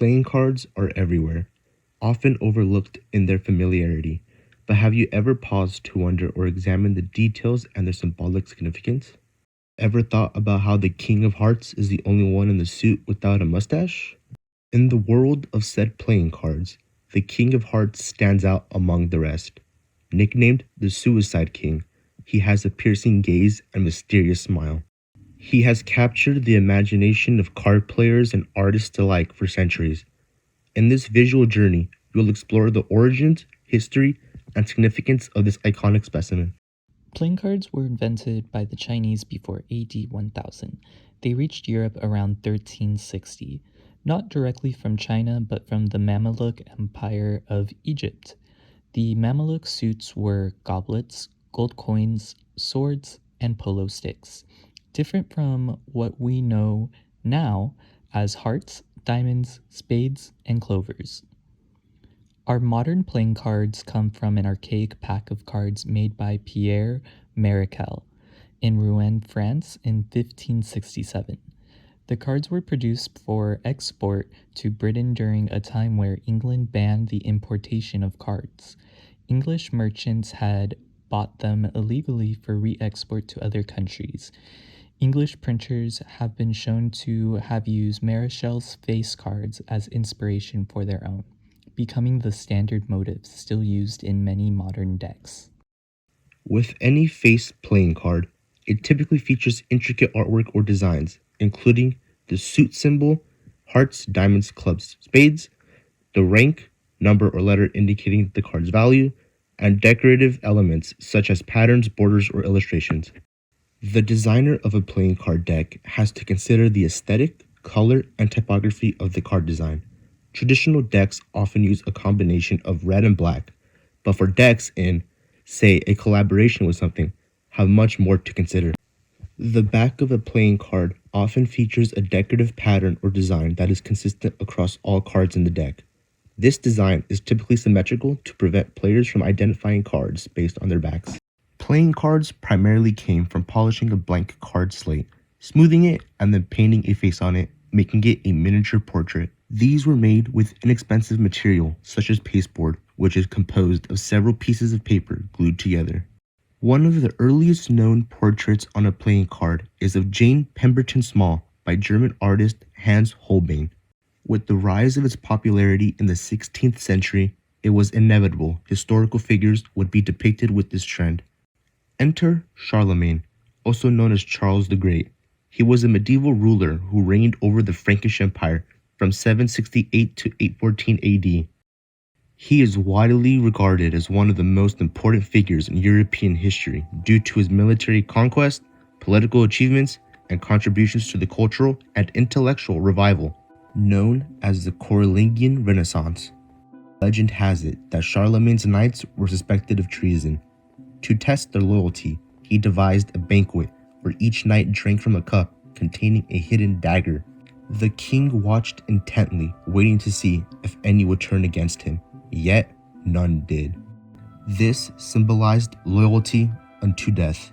Playing cards are everywhere, often overlooked in their familiarity. But have you ever paused to wonder or examine the details and their symbolic significance? Ever thought about how the King of Hearts is the only one in the suit without a mustache? In the world of said playing cards, the King of Hearts stands out among the rest. Nicknamed the Suicide King, he has a piercing gaze and mysterious smile. He has captured the imagination of card players and artists alike for centuries. In this visual journey, we'll explore the origins, history, and significance of this iconic specimen. Playing cards were invented by the Chinese before AD 1000. They reached Europe around 1360, not directly from China but from the Mamluk Empire of Egypt. The Mamluk suits were goblets, gold coins, swords, and polo sticks, different from what we know now as hearts, diamonds, spades, and clovers. Our modern playing cards come from an archaic pack of cards made by Pierre Marechal in Rouen, France in 1567. The cards were produced for export to Britain during a time where England banned the importation of cards. English merchants had bought them illegally for re-export to other countries. English printers have been shown to have used Marechal's face cards as inspiration for their own, becoming the standard motifs still used in many modern decks. With any face playing card, it typically features intricate artwork or designs, including the suit symbol, hearts, diamonds, clubs, spades, the rank, number or letter indicating the card's value, and decorative elements such as patterns, borders, or illustrations. The designer of a playing card deck has to consider the aesthetic, color, and typography of the card design. Traditional decks often use a combination of red and black, but for decks in, say, a collaboration with something, have much more to consider. The back of a playing card often features a decorative pattern or design that is consistent across all cards in the deck. This design is typically symmetrical to prevent players from identifying cards based on their backs. Playing cards primarily came from polishing a blank card slate, smoothing it, and then painting a face on it, making it a miniature portrait. These were made with inexpensive material such as pasteboard, which is composed of several pieces of paper glued together. One of the earliest known portraits on a playing card is of Jane Pemberton Small by German artist Hans Holbein. With the rise of its popularity in the 16th century, it was inevitable historical figures would be depicted with this trend. Enter Charlemagne, also known as Charles the Great. He was a medieval ruler who reigned over the Frankish Empire from 768 to 814 AD. He is widely regarded as one of the most important figures in European history due to his military conquest, political achievements, and contributions to the cultural and intellectual revival, known as the Carolingian Renaissance. Legend has it that Charlemagne's knights were suspected of treason. To test their loyalty, he devised a banquet where each knight drank from a cup containing a hidden dagger. The king watched intently, waiting to see if any would turn against him, yet none did. This symbolized loyalty unto death.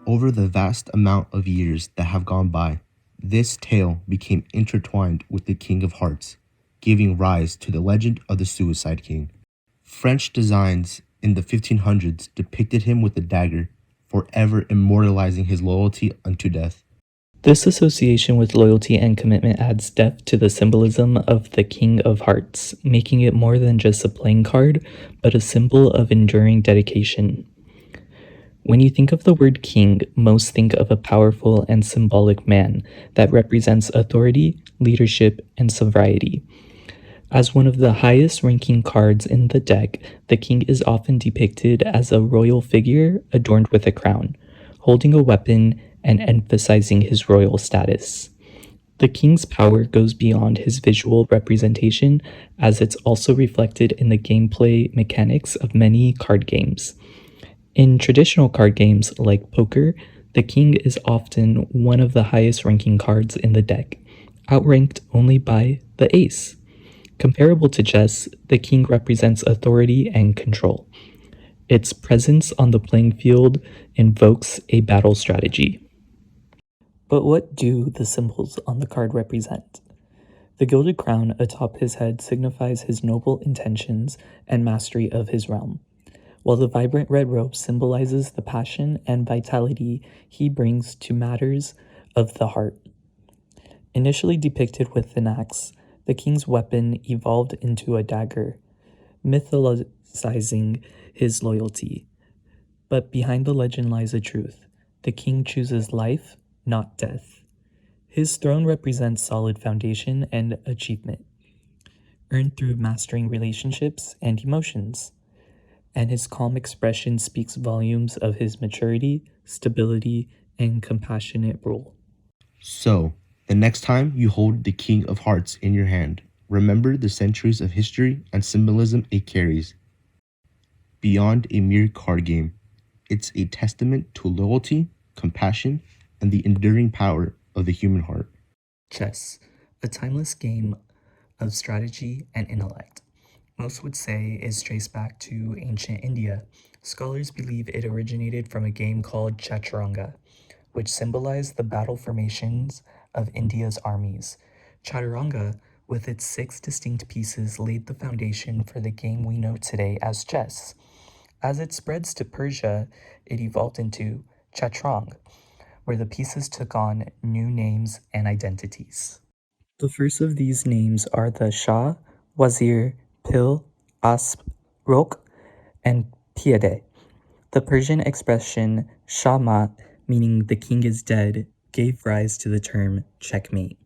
Over the vast amount of years that have gone by, this tale became intertwined with the King of Hearts, giving rise to the legend of the Suicide King. French designs in the 1500s depicted him with a dagger, forever immortalizing his loyalty unto death. This association with loyalty and commitment adds depth to the symbolism of the King of Hearts, making it more than just a playing card, but a symbol of enduring dedication. When you think of the word king, most think of a powerful and symbolic man that represents authority, leadership, and sovereignty. As one of the highest ranking cards in the deck, the king is often depicted as a royal figure adorned with a crown, holding a weapon and emphasizing his royal status. The king's power goes beyond his visual representation, as it's also reflected in the gameplay mechanics of many card games. In traditional card games like poker, the king is often one of the highest ranking cards in the deck, outranked only by the ace. Comparable to chess, the king represents authority and control. Its presence on the playing field invokes a battle strategy. But what do the symbols on the card represent? The gilded crown atop his head signifies his noble intentions and mastery of his realm, while the vibrant red robe symbolizes the passion and vitality he brings to matters of the heart. Initially depicted with an axe, the king's weapon evolved into a dagger, mythologizing his loyalty. But behind the legend lies a truth. The king chooses life, not death. His throne represents solid foundation and achievement, earned through mastering relationships and emotions, and his calm expression speaks volumes of his maturity, stability, and compassionate rule. So, the next time you hold the King of Hearts in your hand, remember the centuries of history and symbolism it carries. Beyond a mere card game, it's a testament to loyalty, compassion, and the enduring power of the human heart. Chess, a timeless game of strategy and intellect. Most would say is traced back to ancient India. Scholars believe it originated from a game called Chaturanga, which symbolized the battle formations of India's armies. Chaturanga, with its 6 distinct pieces, laid the foundation for the game we know today as chess. As it spreads to Persia, it evolved into Chaturang, where the pieces took on new names and identities. The first of these names are the Shah, Wazir, Pil, Asp, Rok, and Piade. The Persian expression Shahmat, meaning the king is dead, gave rise to the term checkmate.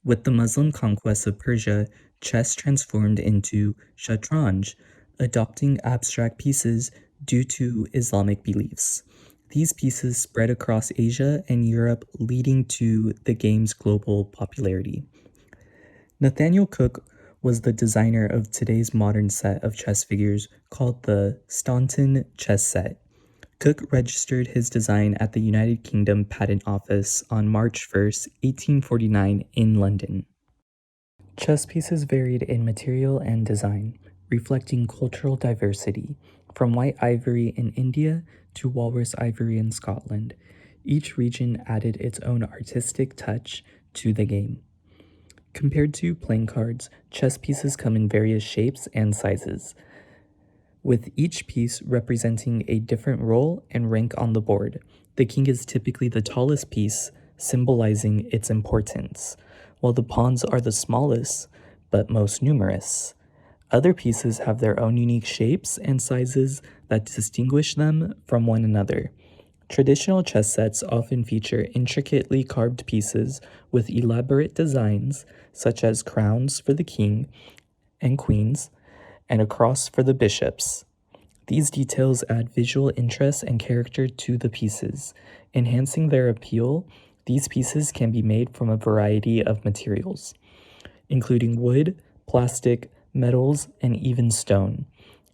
With the Muslim conquest of Persia, chess transformed into shatranj, adopting abstract pieces due to Islamic beliefs. These pieces spread across Asia and Europe, leading to the game's global popularity. Nathaniel Cook was the designer of today's modern set of chess figures called the Staunton chess set. Cook registered his design at the United Kingdom Patent Office on March 1st, 1849 in London. Chess pieces varied in material and design, reflecting cultural diversity, from white ivory in India to walrus ivory in Scotland. Each region added its own artistic touch to the game. Compared to playing cards, chess pieces come in various shapes and sizes, with each piece representing a different role and rank on the board. The king is typically the tallest piece, symbolizing its importance, while the pawns are the smallest but most numerous. Other pieces have their own unique shapes and sizes that distinguish them from one another. Traditional chess sets often feature intricately carved pieces with elaborate designs, such as crowns for the king and queens, and a cross for the bishops. These details add visual interest and character to the pieces. Enhancing their appeal, these pieces can be made from a variety of materials, including wood, plastic, metals, and even stone.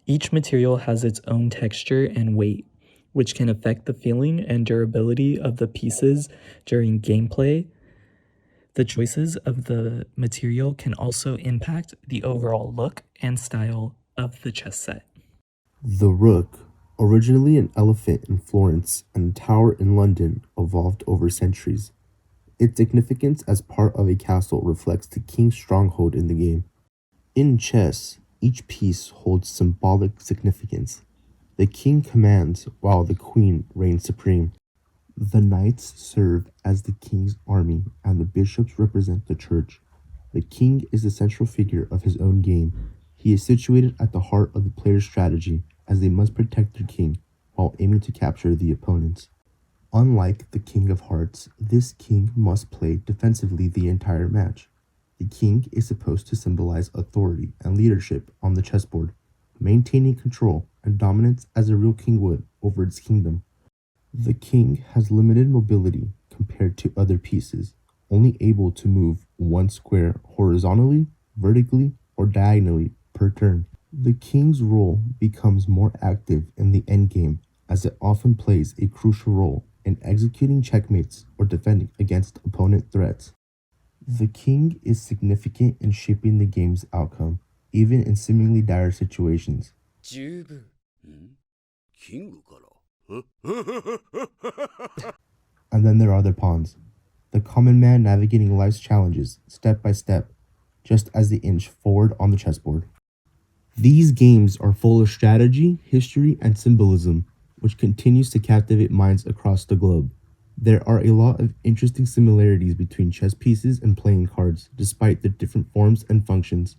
Each material has its own texture and weight, which can affect the feeling and durability of the pieces during gameplay. The choices of the material can also impact the overall look and style of the chess set. The rook, originally an elephant in Florence and a tower in London, evolved over centuries. Its significance as part of a castle reflects the king's stronghold in the game. In chess, each piece holds symbolic significance. The king commands while the queen reigns supreme. The knights serve as the king's army and the bishops represent the church. The king is the central figure of his own game. He is situated at the heart of the player's strategy as they must protect their king while aiming to capture the opponents. Unlike the King of Hearts, this king must play defensively the entire match. The king is supposed to symbolize authority and leadership on the chessboard, maintaining control and dominance as a real king would over its kingdom. The king has limited mobility compared to other pieces, only able to move one square horizontally, vertically, or diagonally per turn. The king's role becomes more active in the endgame as it often plays a crucial role in executing checkmates or defending against opponent threats. The king is significant in shaping the game's outcome, even in seemingly dire situations. 十分。キングから And then there are the pawns, the common man navigating life's challenges step by step, just as they inch forward on the chessboard. These games are full of strategy, history, and symbolism, which continues to captivate minds across the globe. There are a lot of interesting similarities between chess pieces and playing cards, despite their different forms and functions.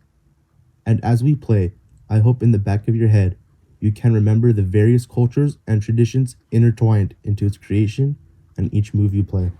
And as we play, I hope in the back of your head, you can remember the various cultures and traditions intertwined into its creation and each move you play.